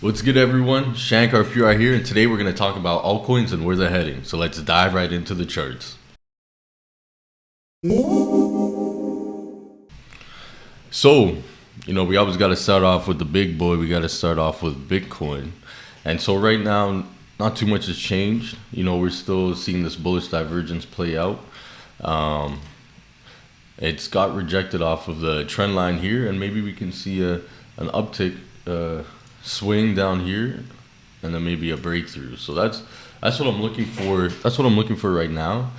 What's good, everyone? Shankar Pure here, and today we're going to talk about altcoins and where they're heading. So let's dive right into the charts. So, we always got to start off with the big boy. We got to start off with Bitcoin. And so right now, not too much has changed. We're still seeing this bullish divergence play out. It's got rejected off of the trend line here, and maybe we can see an uptick swing down here, and then maybe a breakthrough. So that's what I'm looking for. That's what I'm looking for right now.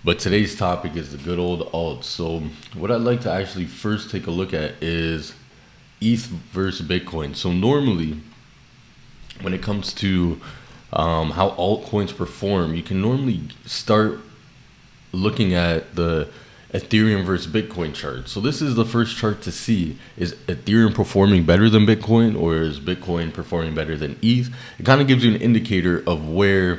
But today's topic is the good old alts. So what I'd like to actually first take a look at is ETH versus Bitcoin. So normally, when it comes to how altcoins perform, you can normally start looking at the Ethereum versus Bitcoin chart. So this is the first chart to see, is Ethereum performing better than Bitcoin, or is Bitcoin performing better than ETH? It kind of gives you an indicator of where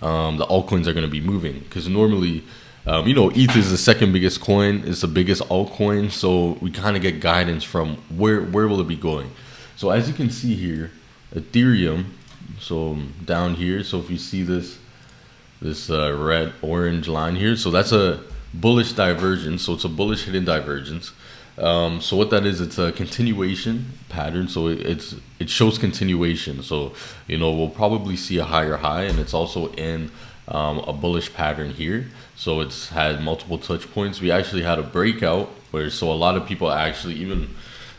the altcoins are going to be moving, because normally ETH is the second biggest coin, it's the biggest altcoin, so we kind of get guidance from where will it be going. So as you can see here, Ethereum, so down here, so if you see this red orange line here, so that's a bullish divergence. So it's a bullish hidden divergence. So what that is, it's a continuation pattern. So it shows continuation. So we'll probably see a higher high, and it's also in a bullish pattern here. So it's had multiple touch points. We actually had a breakout so a lot of people actually, even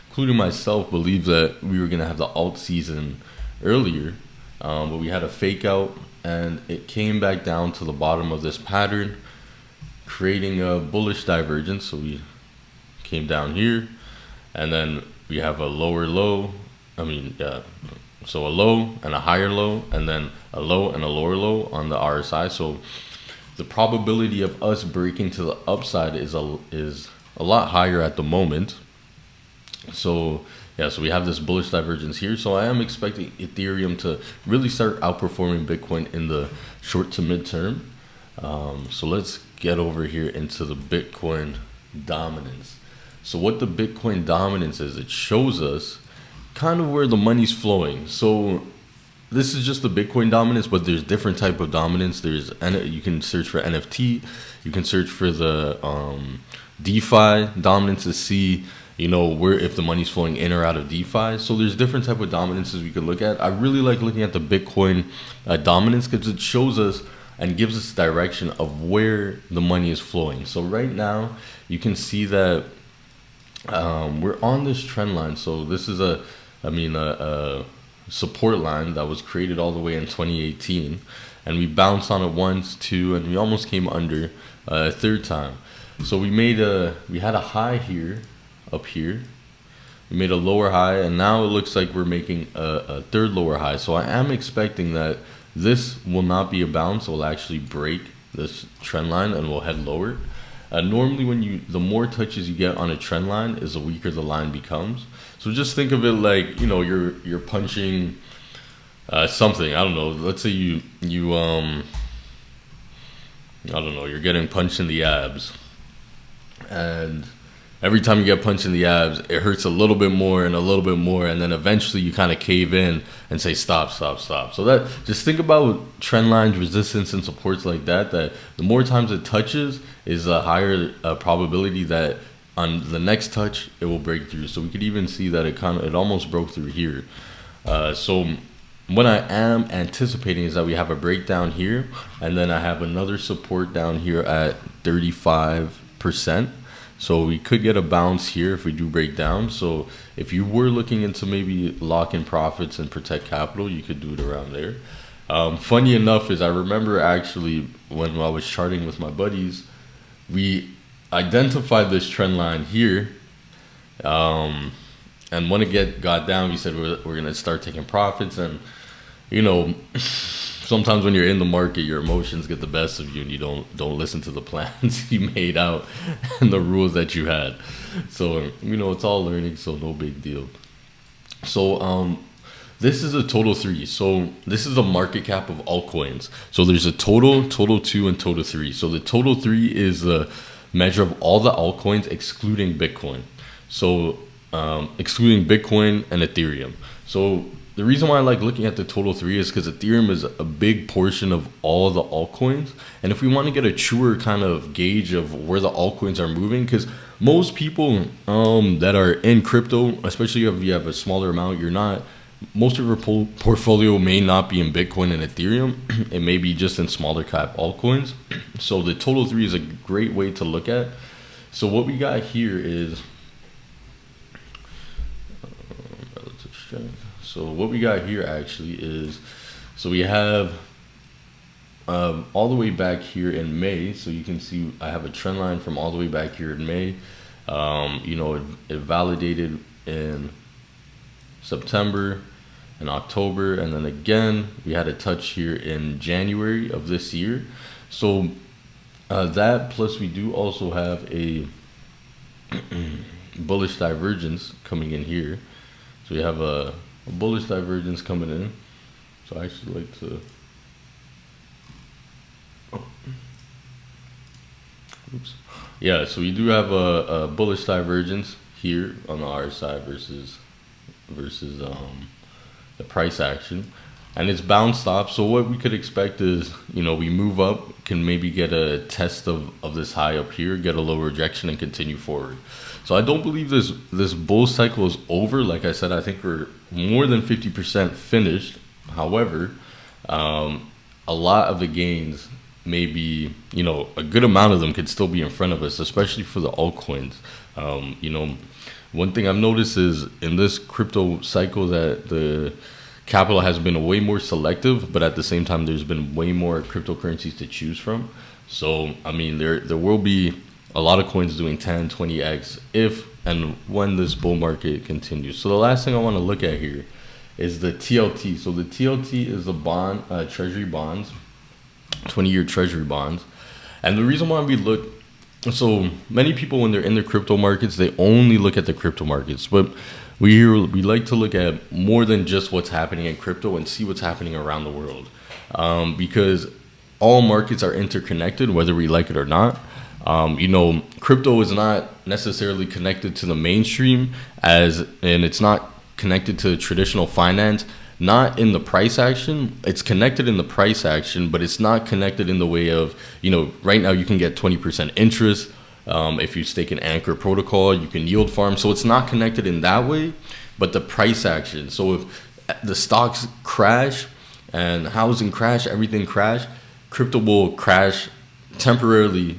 including myself, believe that we were gonna have the alt season earlier, but we had a fake out, and it came back down to the bottom of this pattern, creating a bullish divergence. So we came down here, and then we have a lower low. So a low and a higher low, and then a low and a lower low on the RSI. So the probability of us breaking to the upside is a lot higher at the moment. So so we have this bullish divergence here. So I am expecting Ethereum to really start outperforming Bitcoin in the short to midterm. So let's get over here into the Bitcoin dominance. So what the Bitcoin dominance is, it shows us kind of where the money's flowing. So this is just the Bitcoin dominance, but there's different type of dominance. You can search for NFT, you can search for the DeFi dominance to see where, if the money's flowing in or out of DeFi. So there's different type of dominances we could look at. I really like looking at the Bitcoin dominance, because it shows us and gives us direction of where the money is flowing. So right now, you can see that we're on this trend line. So this is a support line that was created all the way in 2018, and we bounced on it once, two, and we almost came under a third time. So we had a high here, up here. We made a lower high, and now it looks like we're making a third lower high. So I am expecting that this will not be a bounce. It will actually break this trend line and will head lower. Normally, the more touches you get on a trend line, is the weaker the line becomes. So just think of it like you're punching something. I don't know. Let's say you I don't know. You're getting punched in the abs, and every time you get punched in the abs, it hurts a little bit more and a little bit more, and then eventually you kind of cave in and say stop, stop, stop. So just think about trend lines, resistance, and supports like that the more times it touches is a higher probability that on the next touch it will break through. So we could even see that it almost broke through here. So what I am anticipating is that we have a breakdown here, and then I have another support down here at 35%. So we could get a bounce here if we do break down. So if you were looking into maybe lock in profits and protect capital, you could do it around there. Funny enough is I remember actually when I was charting with my buddies, we identified this trend line here. And when it got down, we said we're going to start taking profits. And, sometimes when you're in the market, your emotions get the best of you, and you don't listen to the plans you made out and the rules that you had. So it's all learning, so no big deal. So this is a total 3. So this is a market cap of altcoins. So there's a total 2, and total 3. So the total 3 is the measure of all the altcoins excluding Bitcoin. So excluding Bitcoin and Ethereum. So the reason why I like looking at the total three is because Ethereum is a big portion of all the altcoins. And if we want to get a truer kind of gauge of where the altcoins are moving, because most people that are in crypto, especially if you have a smaller amount, most of your portfolio may not be in Bitcoin and Ethereum. It may be just in smaller cap altcoins. So the total three is a great way to look at. So what we got here is, relative strength. So what we got here actually is, so we have all the way back here in May. So you can see I have a trend line from all the way back here in May. It validated in September and October, and then again we had a touch here in January of this year. So that plus we do also have a bullish divergence coming in here. So we have a bullish divergence coming in. So I actually like to yeah, so we do have a bullish divergence here on the RSI versus the price action, and it's bounced off. So what we could expect is, we move up, can maybe get a test of this high up here, get a low rejection, and continue forward. So I don't believe this bull cycle is over. Like I said, I think we're more than 50% finished. However, a lot of the gains, maybe, a good amount of them could still be in front of us, especially for the altcoins. One thing I've noticed is in this crypto cycle that the capital has been way more selective, but at the same time, there's been way more cryptocurrencies to choose from. So, I mean, there will be a lot of coins doing 10, 20x if and when this bull market continues. So the last thing I want to look at here is the TLT. So the TLT is the bond, treasury bonds, 20-year treasury bonds. And the reason why we look, so many people when they're in the crypto markets, they only look at the crypto markets, but we like to look at more than just what's happening in crypto and see what's happening around the world, because all markets are interconnected, whether we like it or not. Crypto is not necessarily connected to the mainstream, and it's not connected to traditional finance. Not in the price action. It's connected in the price action, but it's not connected in the way of, right now you can get 20% interest. If you stake an Anchor protocol, you can yield farm. So it's not connected in that way, but the price action. So if the stocks crash and housing crash, everything crash, crypto will crash temporarily,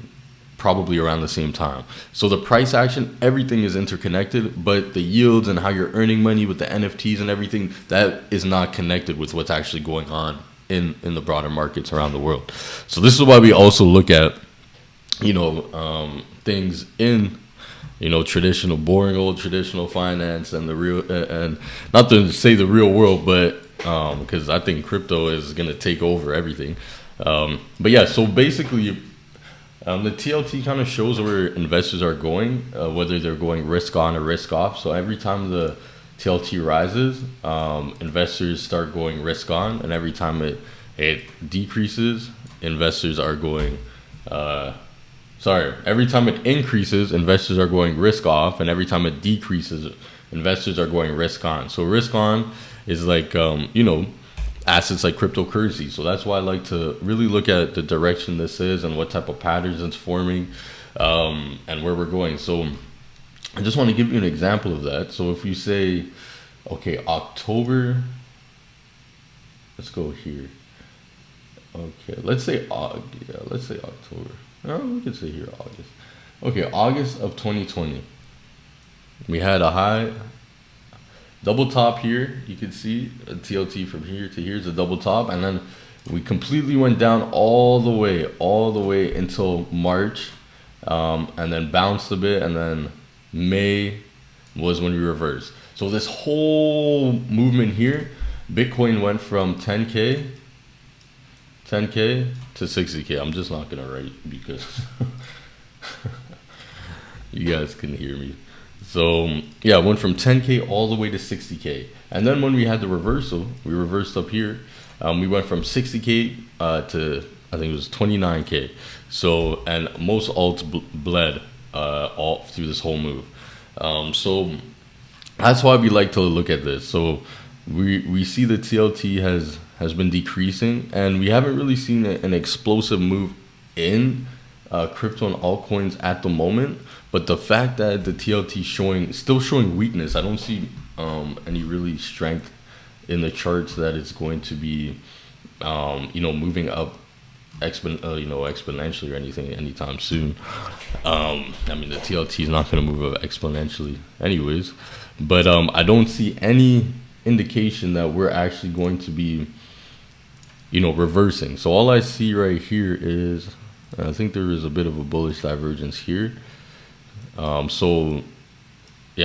probably around the same time. So the price action, everything is interconnected, but the yields and how you're earning money with the NFTs and everything, that is not connected with what's actually going on in the broader markets around the world. So this is why we also look at, things in, boring old traditional finance and the real, and not to say the real world, but because I think crypto is going to take over everything. But yeah, so basically, the TLT kind of shows where investors are going, whether they're going risk on or risk off. So every time the TLT rises, investors start going risk on, and every time it decreases, investors are going, every time it increases, investors are going risk off, and every time it decreases, investors are going risk on. So risk on is like, assets like cryptocurrency. So that's why I like to really look at the direction this is and what type of patterns it's forming, and where we're going. So I just want to give you an example of that. So if you say, okay, October, let's go here. Okay, let's say October. No, we could say here August. Okay, August of 2020. We had a high double top here. You can see a TLT from here to here is a double top, and then we completely went down all the way until March, and then bounced a bit, and then May was when we reversed. So this whole movement here, Bitcoin went from 10K to 60K. I'm just not gonna write because you guys can hear me. So yeah, it went from 10K all the way to 60K. And then when we had the reversal, we reversed up here. We went from 60K to, I think it was 29K. So, and most alts bled all through this whole move. So that's why we like to look at this. So we see the TLT has been decreasing, and we haven't really seen an explosive move in crypto and altcoins at the moment. But the fact that the TLT still showing weakness, I don't see any really strength in the charts that it's going to be moving up exponentially or anything anytime soon. I mean, the TLT is not going to move up exponentially anyways, but I don't see any indication that we're actually going to be reversing. So all I see right here is, I think there is a bit of a bullish divergence here. So we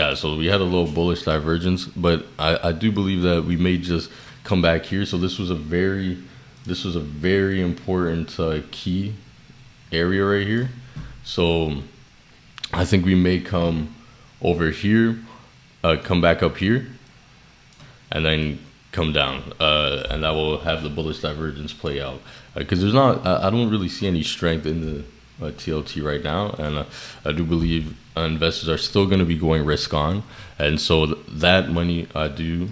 had a little bullish divergence, but I do believe that we may just come back here. So this was a very important key area right here. So I think we may come over here, come back up here, and then come down, and that will have the bullish divergence play out. Because I don't really see any strength in the TLT right now, and I do believe investors are still going to be going risk on, and so that money I do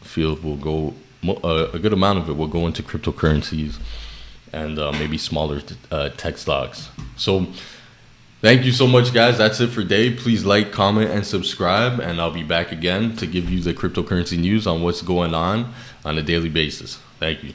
feel will go, a good amount of it will go into cryptocurrencies and maybe smaller tech stocks. So thank you so much, guys. That's it for today. Please like, comment, and subscribe, and I'll be back again to give you the cryptocurrency news on what's going on a daily basis. Thank you.